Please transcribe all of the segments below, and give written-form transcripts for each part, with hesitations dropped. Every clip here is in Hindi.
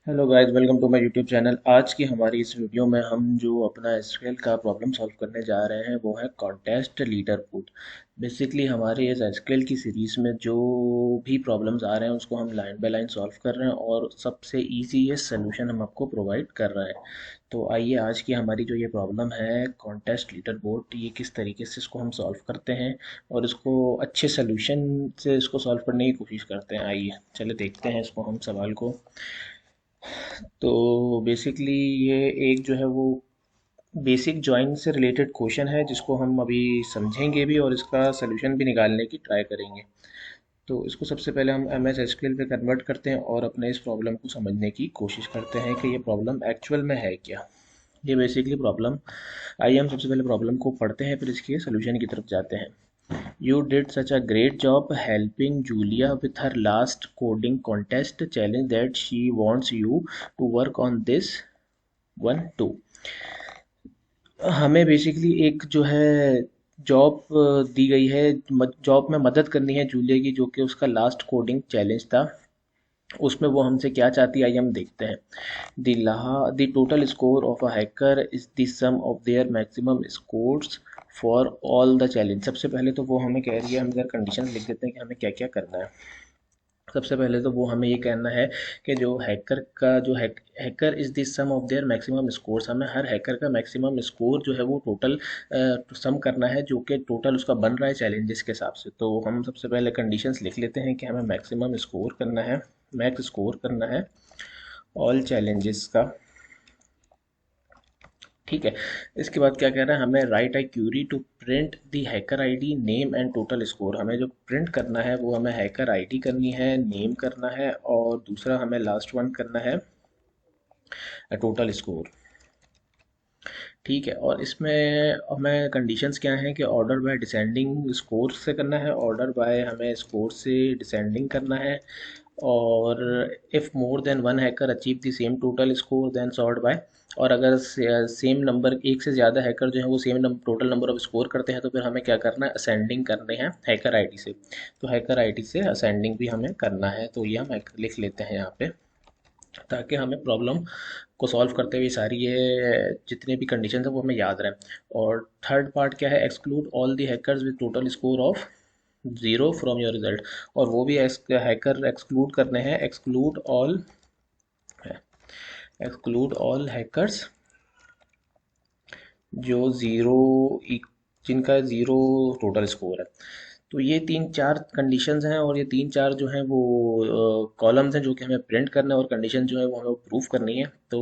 Hello guys, welcome to my YouTube channel. आज की हमारी इस वीडियो में हम जो अपना एसक्यूएल का प्रॉब्लम सॉल्व करने जा रहे हैं वो है कॉन्टेस्ट लीडर बोर्ड। बेसिकली हमारे इस एसक्यूएल की सीरीज़ में जो भी प्रॉब्लम्स आ रहे हैं उसको हम लाइन बाय लाइन सॉल्व कर रहे हैं और सबसे ईजीएस्ट सोल्यूशन हम आपको प्रोवाइड कर रहे हैं। तो आइए, आज की हमारी जो ये प्रॉब्लम है कॉन्टेस्ट लीडर बोर्ड, ये किस तरीके से इसको हम सॉल्व करते हैं और इसको अच्छे सोल्यूशन से इसको सॉल्व करने की कोशिश करते हैं। आइए चले देखते हैं इसको हम सवाल को। तो बेसिकली ये एक जो है वो बेसिक जॉइन से रिलेटेड क्वेश्चन है जिसको हम अभी समझेंगे भी और इसका सलूशन भी निकालने की ट्राई करेंगे। तो इसको सबसे पहले हम एम एस एसक्यूएल पे कन्वर्ट करते हैं और अपने इस प्रॉब्लम को समझने की कोशिश करते हैं कि ये प्रॉब्लम एक्चुअल में है क्या। ये बेसिकली प्रॉब्लम, आइए हम सबसे पहले प्रॉब्लम को पढ़ते हैं फिर इसके सलूशन की तरफ जाते हैं। You did such a great job helping Julia with her last coding contest challenge that she wants you to work on this one too। हमें बेसिकली एक जो है जॉब दी गई है, जॉब में मदद करनी है जूलिया की, जो कि उसका लास्ट कोडिंग चैलेंज था। उसमें वो हमसे क्या चाहती है आइए हम देखते हैं। The total score of a hacker is the sum of their maximum scores for all the challenge. सबसे पहले तो वो हमें कह रही है, हम इधर कंडीशन लिख देते हैं कि हमें क्या क्या करना है। सबसे पहले तो वो हमें ये कहना है कि जो हैकर का जो hacker is the sum of their maximum scores, हमें हर हैकर का मैक्सिमम स्कोर जो है वो टोटल सम करना है, जो कि टोटल उसका बन रहा है चैलेंजेस के हिसाब से। तो हम सबसे पहले कंडीशंस लिख लेते हैं कि हमें मैक्सिमम स्कोर करना है, मैक्स स्कोर करना है ऑल चैलेंजेस का। ठीक है। इसके बाद क्या कह रहा है, हमें write a query to print the hacker ID name and total score. हमें जो प्रिंट करना है वो हमें हैकर आईडी करनी है, नेम करना है और दूसरा हमें लास्ट वन करना है टोटल स्कोर। ठीक है। और इसमें हमें कंडीशंस क्या हैं कि ऑर्डर बाय डिसेंडिंग स्कोर से करना है, ऑर्डर बाय हमें स्कोर से डिसेंडिंग करना है, और if more than one hacker achieve the same total score then sort by. और अगर सेम नंबर, एक से ज़्यादा हैकर जो है वो same total number off score करते हैं तो फिर हमें क्या करना है, असेंडिंग करने हैं हैकर आईडी से। तो हैकर आईडी से असेंडिंग भी हमें करना है, तो ये हम लिख लेते हैं यहाँ पे, ताकि हमें प्रॉब्लम को सॉल्व करते हुए सारी ये जितने भी कंडीशन है वो हमें याद रहें। और थर्ड पार्ट क्या है, exclude all the hackers with total score of zero from your result. और वो भी हैकर एक्सक्लूड करने हैं, एक्सक्लूड ऑल हैकर्स जो ज़ीरो, जिनका ज़ीरो टोटल स्कोर है। तो ये तीन चार कंडीशंस हैं और ये तीन चार जो हैं वो कॉलम्स हैं जो कि हमें प्रिंट करना है और कंडीशन जो है वो हमें प्रूफ करनी है। तो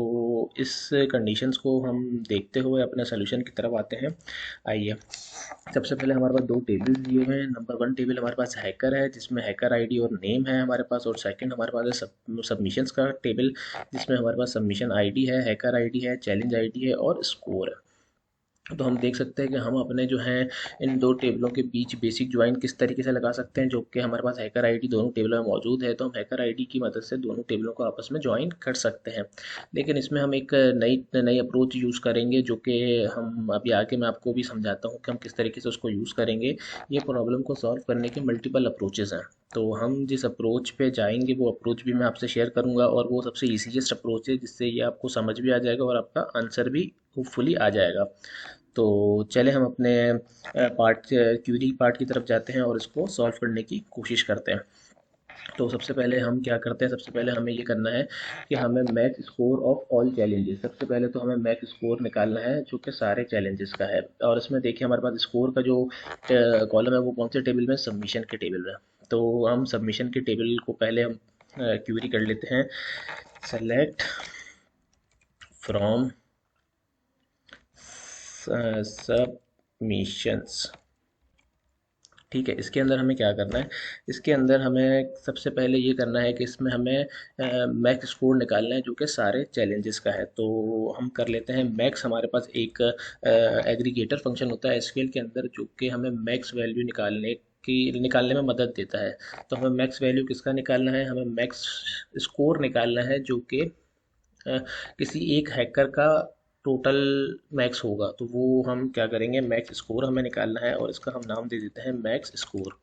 इस कंडीशंस को हम देखते हुए अपने सोल्यूशन की तरफ आते हैं। आइए, सबसे पहले हमारे पास दो टेबल दिए हुए हैं। नंबर वन टेबल हमारे पास हैकर है जिसमें हैकर आईडी और नेम है हमारे पास, और सेकंड हमारे पास है सबमिशंस का टेबल जिसमें हमारे पास सबमिशन आईडी है, हैकर आईडी है, चैलेंज आईडी है और स्कोर है। तो हम देख सकते हैं कि हम अपने जो हैं इन दो टेबलों के बीच बेसिक ज्वाइन किस तरीके से लगा सकते हैं, जो कि हमारे पास हैकर आईडी दोनों टेबलों में मौजूद है। तो हम हैकर आईडी की मदद से दोनों टेबलों को आपस में ज्वाइन कर सकते हैं। लेकिन इसमें हम एक नई नई अप्रोच यूज़ करेंगे, जो कि हम अभी आगे मैं आपको भी समझाता हूँ कि हम किस तरीके से उसको यूज़ करेंगे। ये प्रॉब्लम को सॉल्व करने के मल्टीपल अप्रोचेज़ हैं। तो हम जिस अप्रोच पे जाएंगे वो अप्रोच भी मैं आपसे शेयर करूंगा, और वो सबसे ईजीएस्ट अप्रोच है जिससे ये आपको समझ भी आ जाएगा और आपका आंसर भी होपफुली आ जाएगा। तो चले हम अपने पार्ट क्यूरी पार्ट की तरफ जाते हैं और इसको सॉल्व करने की कोशिश करते हैं। तो सबसे पहले हम क्या करते हैं, सबसे पहले हमें ये करना है कि हमें max score of all challenges, सबसे पहले तो हमें मैक्स स्कोर निकालना है जो कि सारे चैलेंजेस का है। और इसमें देखिए हमारे पास स्कोर का जो कॉलम है वो कौन से टेबल में, सबमिशन के टेबल में। तो हम सबमिशन के टेबल को पहले हम क्यूरी कर लेते हैं। Select from submissions. ठीक है। इसके अंदर हमें क्या करना है, इसके अंदर हमें सबसे पहले ये करना है कि इसमें हमें मैक्स स्कोर निकालना है जो कि सारे चैलेंजेस का है। तो हम कर लेते हैं मैक्स। हमारे पास एक एग्रीगेटर फंक्शन होता है एसक्यूएल के अंदर जो कि हमें मैक्स वैल्यू निकालने में मदद देता है। तो हमें मैक्स वैल्यू किसका निकालना है, हमें मैक्स स्कोर निकालना है जो कि अ, किसी एक हैकर का टोटल मैक्स होगा। तो वो हम क्या करेंगे, मैक्स स्कोर हमें निकालना है और इसका हम नाम दे देते हैं मैक्स स्कोर।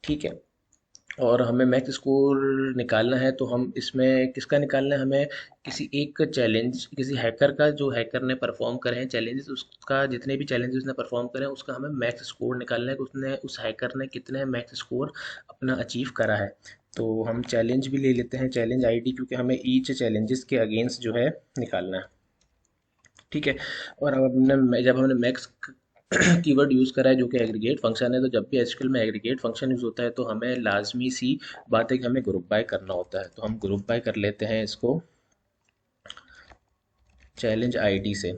ठीक है। और हमें मैक्स स्कोर निकालना है, तो हम इसमें किसका निकालना है, हमें किसी एक चैलेंज, किसी हैकर का, जो हैकर ने परफॉर्म करे हैं चैलेंजेस, उसका जितने भी चैलेंजेस उसने परफॉर्म करे हैं उसका हमें मैक्स स्कोर निकालना है कि उसने, उस हैकर ने कितने मैक्स स्कोर अपना अचीव करा है। तो हम चैलेंज भी ले लेते हैं, चैलेंज आईडी, क्योंकि हमें ईच चैलेंजेस के अगेंस्ट जो है निकालना है। ठीक है। और अब हमने, जब हमने मैक्स कीवर्ड यूज़ करा है जो कि एग्रीगेट फंक्शन है, तो जब भी एसक्यूएल में एग्रीगेट फंक्शन यूज़ होता है तो हमें लाजमी सी बात है कि हमें ग्रुप बाय करना होता है। तो हम ग्रुप बाय कर लेते हैं इसको चैलेंज आईडी से।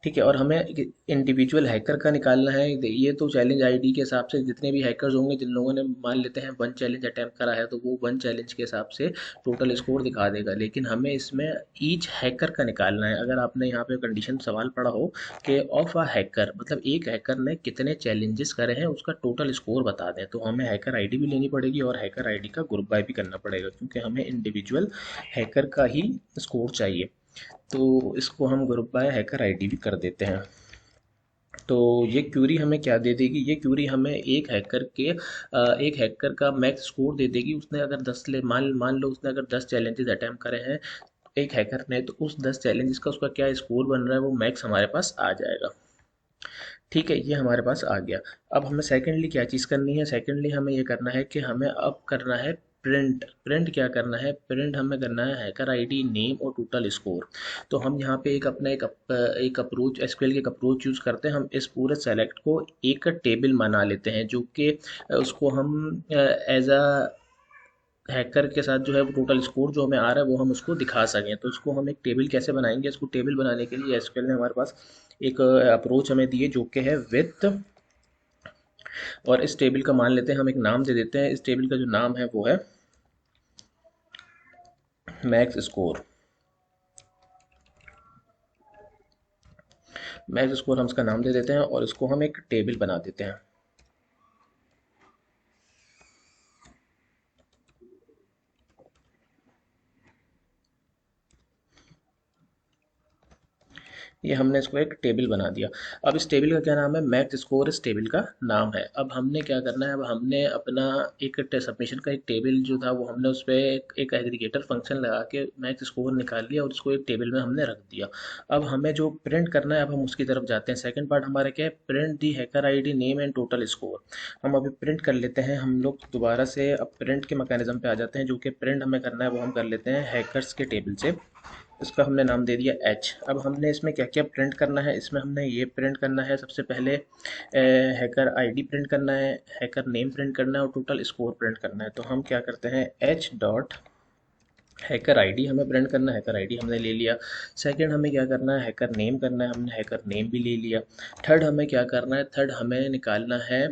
ठीक है। और हमें इंडिविजुअल हैकर का निकालना है। ये तो चैलेंज आईडी के हिसाब से जितने भी हैकर्स होंगे, जिन लोगों ने मान लेते हैं वन चैलेंज अटैम्प्ट करा है, तो वो वन चैलेंज के हिसाब से टोटल स्कोर दिखा देगा। लेकिन हमें इसमें ईच हैकर का निकालना है। अगर आपने यहाँ पे कंडीशन सवाल पढ़ा हो कि ऑफ अ हैकर, मतलब एक हैकर ने कितने चैलेंजेस करे हैं उसका टोटल स्कोर बता दें, तो हमें हैकर आईडी भी लेनी पड़ेगी और हैकर आईडी का ग्रुप बाय भी करना पड़ेगा, क्योंकि हमें इंडिविजुअल हैकर का ही स्कोर चाहिए। तो इसको हम ग्रुप बाय हैकर आईडी भी कर देते हैं। तो ये क्यूरी हमें क्या दे देगी, ये क्यूरी हमें एक हैकर का मैक्स स्कोर दे देगी। उसने अगर 10 ले मान मान लो उसने अगर 10 चैलेंजेस अटैम्प्ट करे हैं एक हैकर ने, तो उस 10 चैलेंजेस का उसका क्या स्कोर बन रहा है वो मैक्स हमारे पास आ जाएगा। ठीक है, ये हमारे पास आ गया। अब हमें सेकेंडली क्या चीज़ करनी है, सेकेंडली हमें ये करना है कि हमें अब करना है प्रिंट। प्रिंट क्या करना है, प्रिंट हमें करना है हैकर आईडी, नेम और टोटल स्कोर। तो हम यहाँ पे एक अप्रोच, एसक्यूएल की एक अप्रोच यूज़ करते हैं। हम इस पूरे सेलेक्ट को एक टेबल बना लेते हैं, जो कि उसको हम एज अ हैकर के साथ जो है वो टोटल स्कोर जो हमें आ रहा है वो हम उसको दिखा सकें। तो इसको हम एक टेबल कैसे बनाएंगे, इसको टेबल बनाने के लिए एसक्यूएल ने हमारे पास एक अप्रोच हमें दी है जो कि है विथ। और इस टेबल का मान लेते हैं, हम एक नाम दे देते हैं। इस टेबल का जो नाम है वो है मैक्स स्कोर। मैक्स स्कोर हम इसका नाम दे देते हैं और इसको हम एक टेबल बना देते हैं। ये हमने इसको एक टेबल बना दिया। अब इस टेबल का क्या नाम है, मैक्स स्कोर इस टेबल का नाम है। अब हमने क्या करना है, अब हमने अपना एक सबमिशन का एक टेबल जो था वो हमने उस पर एक एग्रीगेटर फंक्शन लगा के मैक्स स्कोर निकाल लिया और उसको एक टेबल में हमने रख दिया। अब हमें जो प्रिंट करना है, अब हम उसकी तरफ जाते हैं। सेकंड पार्ट हमारा क्या है, print the hacker ID, name and total score. हम अभी प्रिंट कर लेते हैं। हम लोग दोबारा से अब प्रिंट के मैकेनिज्म पे आ जाते हैं। जो कि प्रिंट हमें करना है वो हम कर लेते हैं हैकर्स के टेबल से। इसका हमने नाम दे दिया एच। अब हमने इसमें क्या क्या प्रिंट करना है, इसमें हमने ये प्रिंट करना है सबसे पहले, हैकर आईडी प्रिंट करना है, हैकर नेम प्रिंट करना है और टोटल स्कोर प्रिंट करना है। तो हम क्या करते हैं, एच डॉट हैकर आईडी हमें प्रिंट करना है, हैकर आईडी हमने ले लिया। सेकंड हमें क्या करना है, हैकर नेम करना है, हमने हैकर नेम भी ले लिया। थर्ड हमें क्या करना है, थर्ड हमें निकालना है,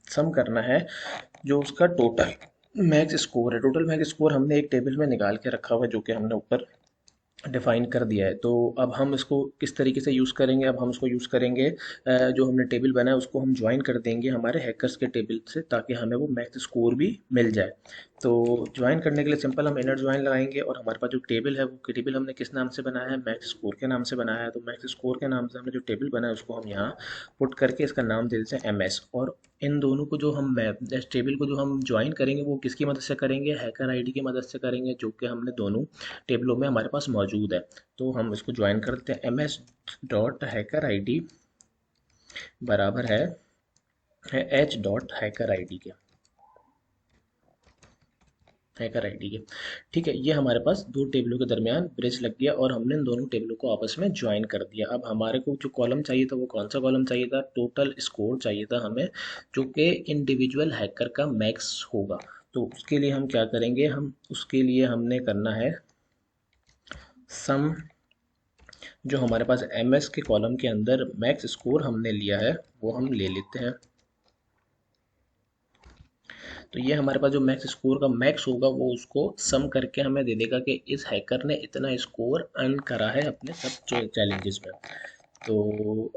सम करना है जो उसका टोटल मैक्स स्कोर है। टोटल मैक्स स्कोर हमने एक टेबल में निकाल के रखा हुआ है जो कि हमने ऊपर डिफाइन कर दिया है। तो अब हम इसको किस तरीके से यूज़ करेंगे, अब हम इसको यूज़ करेंगे, जो हमने टेबल बनाया उसको हम ज्वाइन कर देंगे हमारे हैकर्स के टेबल से, ताकि हमें वो मैक्स स्कोर भी मिल जाए। तो ज्वाइन करने के लिए सिंपल हम इनर ज्वाइन लगाएंगे और हमारे पास जो टेबल है वो टेबल हमने किस नाम से बनाया है, मैक्स स्कोर के नाम से बनाया है। तो मैक्स स्कोर के नाम से हमने जो टेबल बनाया है उसको हम यहाँ पुट करके इसका नाम दे देते हैं एम एस। और इन दोनों को जो हम इस टेबल को जो हम ज्वाइन करेंगे वो किसकी मदद से करेंगे, हैकर आईडी की मदद से करेंगे, जो कि हमने दोनों टेबलों में हमारे पास मौजूद है। तो हम इसको ज्वाइन कर देते हैं, M S dot hacker I D बराबर है H dot hacker I D के, हैकर आईडी के। ठीक है, ये हमारे पास दो टेबलों के दरमियान ब्रिज लग गया और हमने इन दोनों टेबलों को आपस में ज्वाइन कर दिया। अब हमारे को जो कॉलम चाहिए था वो कौन सा कॉलम चाहिए था, टोटल स्कोर चाहिए था हमें, जो कि इंडिविजुअल हैकर का मैक्स होगा। तो उसके लिए हम क्या करेंगे, हम उसके लिए हमने करना है सम, जो हमारे पास एम एस के कॉलम के अंदर मैक्स स्कोर हमने लिया है वो हम ले लेते हैं। तो ये हमारे पास जो मैक्स स्कोर का मैक्स होगा वो उसको सम करके हमें दे देगा कि इस हैकर ने इतना स्कोर अर्न करा है अपने सब चैलेंजेस में। तो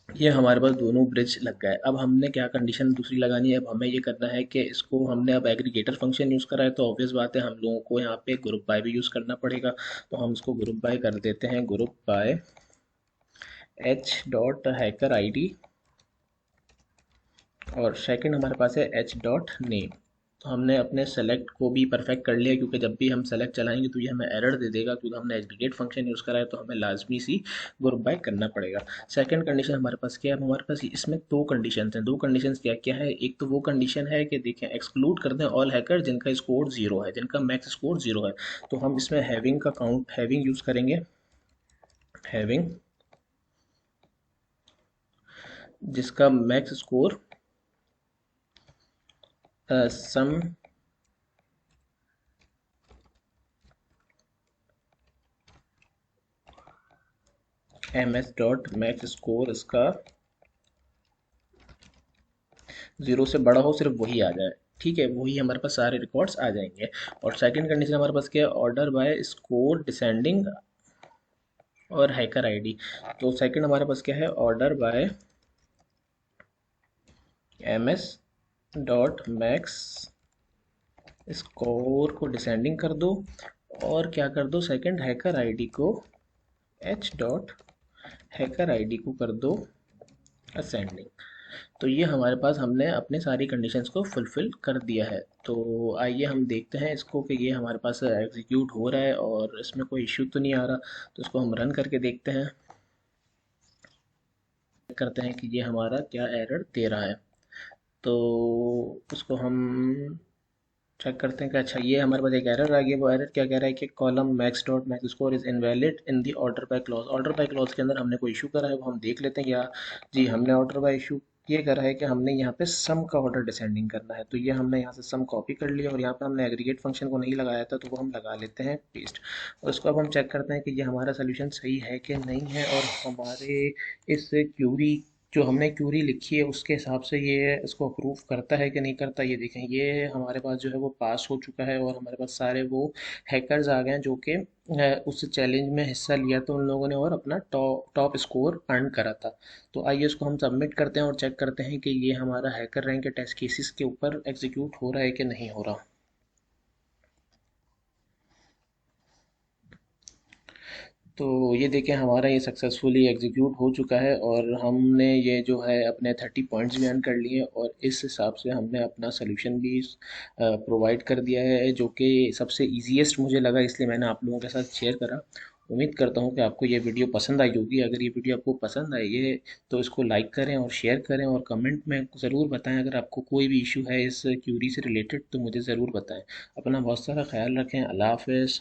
ये हमारे पास दोनों ब्रिज लग गए। अब हमने क्या कंडीशन दूसरी लगानी है, अब हमें ये करना है कि इसको हमने अब एग्रीगेटर फंक्शन यूज़ करा है, तो ऑब्वियस बात है हम लोगों को यहाँ पे ग्रुप बाय भी यूज़ करना पड़ेगा। तो हम इसको ग्रुप बाय कर देते हैं, group by H dot hacker I D और सेकेंड हमारे पास है एच डॉट नेम। तो हमने अपने सेलेक्ट को भी परफेक्ट कर लिया, क्योंकि जब भी हम सेलेक्ट चलाएंगे तो ये हमें एरर दे देगा, क्योंकि हमने एग्रीगेट फंक्शन यूज़ करा है, तो हमें लाजमी सी ग्रुप बाय करना पड़ेगा। सेकंड कंडीशन हमारे पास क्या है, हमारे पास इसमें दो कंडीशन हैं। दो कंडीशन क्या क्या है, एक तो वो कंडीशन है कि देखें एक्सक्लूड कर दें ऑल हैकर जिनका स्कोर जीरो है, जिनका मैक्स स्कोर जीरो है। तो हम इसमें हैविंग का काउंट हैविंग यूज़ करेंगे। हैविंग जिसका max score sum ms dot max score इसका जीरो से बड़ा हो, सिर्फ वही आ जाए। ठीक है, वही हमारे पास सारे रिकॉर्ड्स आ जाएंगे। और सेकंड कंडीशन हमारे पास क्या है, ऑर्डर बाय स्कोर डिसेंडिंग और हैकर आईडी। तो सेकंड हमारे पास क्या है, order bye ms dot max score को डिसेंडिंग कर दो, और क्या कर दो, सेकंड हैकर आईडी को h डॉट हैकर आईडी को कर दो असेंडिंग। तो ये हमारे पास हमने अपने सारी कंडीशंस को फुलफिल कर दिया है। तो आइए हम देखते हैं इसको कि ये हमारे पास एग्जीक्यूट हो रहा है और इसमें कोई इश्यू तो नहीं आ रहा। तो इसको हम रन करके देखते हैं, करते हैं कि ये हमारा क्या एरर दे रहा है। तो उसको हम चेक करते हैं कि अच्छा ये हमारे पास एक एरर आ गया। वो एरर क्या कह रहा है कि column max dot max score is invalid in the order by clause. Order by clause के अंदर हमने कोई इशू करा है, वो हम देख लेते हैं। या जी हमने ऑर्डर बाय इशू ये करा है कि हमने यहाँ पे सम का ऑर्डर डिसेंडिंग करना है। तो ये हमने यहाँ से सम कॉपी कर लिया, और यहाँ पे हमने एग्रीगेट फंक्शन को नहीं लगाया था, तो वो हम लगा लेते हैं पेस्ट। और इसको अब हम चेक करते हैं कि ये हमारा सोल्यूशन सही है कि नहीं है, और हमारे इस क्यूरी जो हमने क्यूरी लिखी है उसके हिसाब से ये इसको अप्रूव करता है कि नहीं करता। ये देखें, ये हमारे पास जो है वो पास हो चुका है, और हमारे पास सारे वो हैकर्स आ गए हैं जो कि उस चैलेंज में हिस्सा लिया था उन लोगों ने, और अपना टॉप टॉप स्कोर अर्न करा था। तो आइए इसको हम सबमिट करते हैं और चेक करते हैं कि ये हमारा हैकर रैंक के टेस्ट केसेस के ऊपर एग्जीक्यूट हो रहा है कि नहीं हो रहा। तो ये देखें, हमारा ये सक्सेसफुली एग्जीक्यूट हो चुका है, और हमने ये जो है अपने 30 पॉइंट्स भी अर्न कर लिए हैं, और इस हिसाब से हमने अपना सोल्यूशन भी प्रोवाइड कर दिया है, जो कि सबसे इजीएस्ट मुझे लगा, इसलिए मैंने आप लोगों के साथ शेयर करा। उम्मीद करता हूँ कि आपको ये वीडियो पसंद आई होगी। अगर ये वीडियो आपको पसंद आई है तो इसको लाइक करें और शेयर करें, और कमेंट में ज़रूर बताएं अगर आपको कोई भी इशू है इस क्यूरी से रिलेटेड, तो मुझे ज़रूर बताएं। अपना बहुत सारा ख्याल रखें। अल्लाह हाफ़िज़।